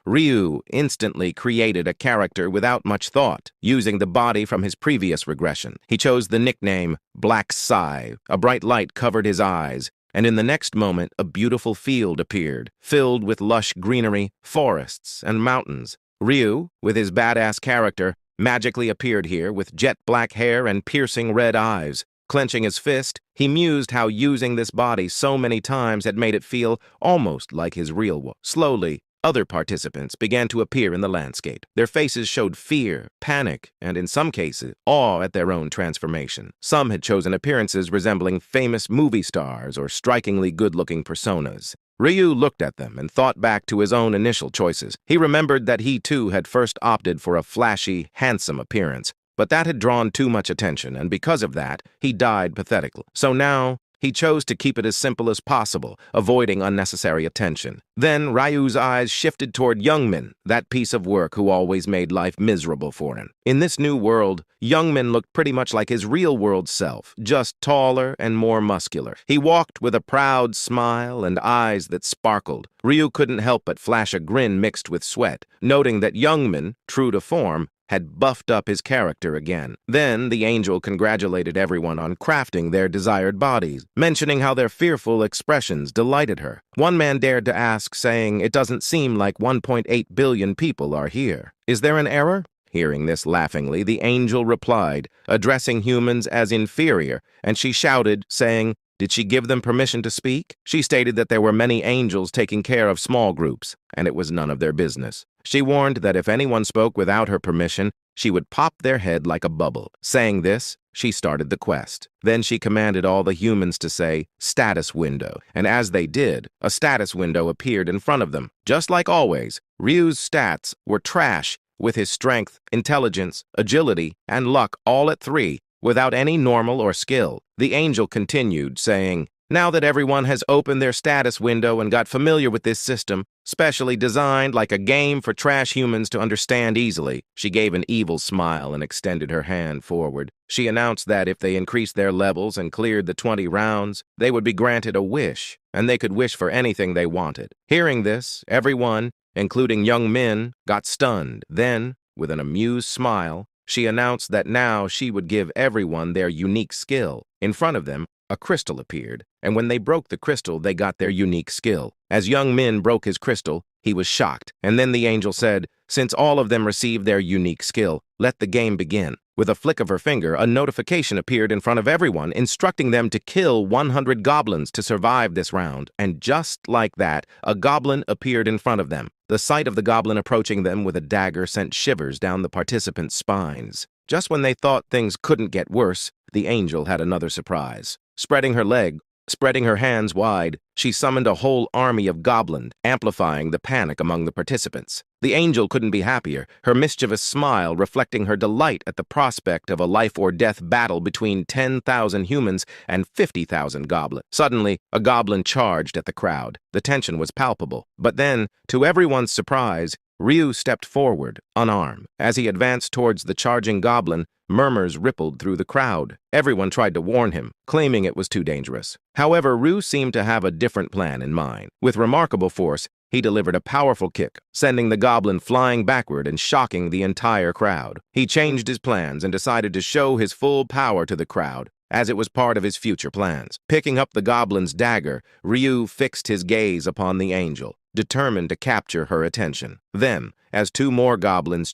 Ryu instantly created a character without much thought, using the body from his previous regression. He chose the nickname Black Sai. A bright light covered his eyes, and in the next moment a beautiful field appeared, filled with lush greenery, forests, and mountains. Ryu, with his badass character, magically appeared here with jet black hair and piercing red eyes. Clenching his fist, he mused how using this body so many times had made it feel almost like his real one. Slowly, other participants began to appear in the landscape. Their faces showed fear, panic, and in some cases, awe at their own transformation. Some had chosen appearances resembling famous movie stars or strikingly good-looking personas. Ryu looked at them and thought back to his own initial choices. He remembered that he too had first opted for a flashy, handsome appearance, but that had drawn too much attention, and because of that, he died pathetically. So now, he chose to keep it as simple as possible, avoiding unnecessary attention. Then Ryu's eyes shifted toward Youngmin, that piece of work who always made life miserable for him. In this new world, Youngmin looked pretty much like his real-world self, just taller and more muscular. He walked with a proud smile and eyes that sparkled. Ryu couldn't help but flash a grin mixed with sweat, noting that Youngmin, true to form, had buffed up his character again. Then the angel congratulated everyone on crafting their desired bodies, mentioning how their fearful expressions delighted her. One man dared to ask, saying, "It doesn't seem like 1.8 billion people are here. Is there an error?" Hearing this laughingly, the angel replied, addressing humans as inferior, and she shouted, saying, "Did she give them permission to speak?" She stated that there were many angels taking care of small groups, and it was none of their business. She warned that if anyone spoke without her permission, she would pop their head like a bubble. Saying this, she started the quest. Then she commanded all the humans to say, "Status window," and as they did, a status window appeared in front of them. Just like always, Ryu's stats were trash, with his strength, intelligence, agility, and luck all at 3, without any normal or skill. The angel continued, saying, "Now that everyone has opened their status window and got familiar with this system, specially designed like a game for trash humans to understand easily," she gave an evil smile and extended her hand forward. She announced that if they increased their levels and cleared the 20 rounds, they would be granted a wish, and they could wish for anything they wanted. Hearing this, everyone, including Youngmin, got stunned. Then, with an amused smile, she announced that now she would give everyone their unique skill. In front of them, a crystal appeared, and when they broke the crystal, they got their unique skill. As Youngmin broke his crystal, he was shocked, and then the angel said, "Since all of them received their unique skill, let the game begin." With a flick of her finger, a notification appeared in front of everyone, instructing them to kill 100 goblins to survive this round. And just like that, a goblin appeared in front of them. The sight of the goblin approaching them with a dagger sent shivers down the participants' spines. Just when they thought things couldn't get worse, the angel had another surprise. Spreading her hands wide, she summoned a whole army of goblins, amplifying the panic among the participants. The angel couldn't be happier, her mischievous smile reflecting her delight at the prospect of a life-or-death battle between 10,000 humans and 50,000 goblins. Suddenly, a goblin charged at the crowd. The tension was palpable. But then, to everyone's surprise, Ryu stepped forward, unarmed. As he advanced towards the charging goblin, murmurs rippled through the crowd. Everyone tried to warn him, claiming it was too dangerous. However, Ryu seemed to have a different plan in mind. With remarkable force, he delivered a powerful kick, sending the goblin flying backward and shocking the entire crowd. He changed his plans and decided to show his full power to the crowd, as it was part of his future plans. Picking up the goblin's dagger, Ryu fixed his gaze upon the angel, determined to capture her attention. Then, as 2 more goblins